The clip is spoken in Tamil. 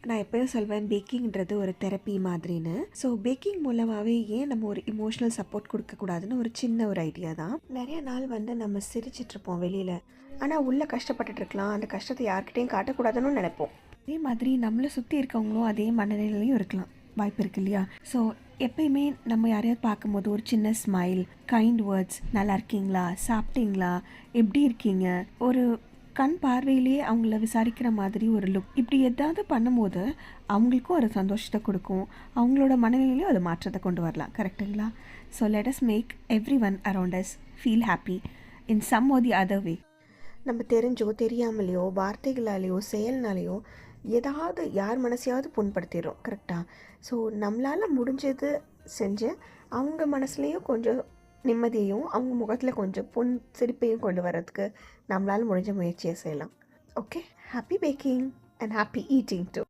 நான் எப்போயும் சொல்வேன் பேக்கிங்கிறது ஒரு தெரப்பி மாதிரின்னு. ஸோ பேக்கிங் மூலமாகவே ஏன் நம்ம ஒரு இமோஷனல் சப்போர்ட் கொடுக்கக்கூடாதுன்னு ஒரு சின்ன ஒரு ஐடியா தான். நிறைய நாள் நம்ம சிரிச்சிட்ருப்போம் வெளியில், ஆனால் உள்ளே கஷ்டப்பட்டுட்டு இருக்கலாம். அந்த கஷ்டத்தை யார்கிட்டையும் காட்டக்கூடாதுன்னு நினைப்போம். அதே மாதிரி நம்மளை சுற்றி இருக்கவங்களும் அதே மனநிலையிலையும் இருக்கலாம், வாய்ப்பு இருக்கு இல்லையா? ஸோ எப்பயுமே நம்ம யாரையாவது பார்க்கும்போது ஒரு சின்ன ஸ்மைல், கைண்ட் வேர்ட்ஸ், நல்லா இருக்கீங்களா, சாப்பிட்டீங்களா, எப்படி இருக்கீங்க, ஒரு கண் பார்வையிலேயே அவங்கள விசாரிக்கிற மாதிரி ஒரு லுக், இப்படி எதாவது பண்ணும்போது அவங்களுக்கும் ஒரு சந்தோஷத்தை கொடுக்கும், அவங்களோட மனநிலையிலையும் அது மாற்றத்தை கொண்டு வரலாம். கரெக்டுங்களா? So let us make every one around us feel happy in some or the other way. நம்ம தெரிஞ்சோ தெரியாமலையோ வார்த்தைகளாலேயோ செயல்னாலேயோ ஏதாவது யார் மனசையாவது புண்படுத்திடுறோம். கரெக்டாக? ஸோ நம்மளால் முடிஞ்சது செஞ்சு அவங்க மனசுலேயும் கொஞ்சம் நிம்மதியையும் அவங்க முகத்தில் கொஞ்சம் சிரிப்பையும் கொண்டு வர்றதுக்கு நம்மளால் முடிஞ்ச முயற்சியை செய்யலாம். Okay, happy baking and happy eating two.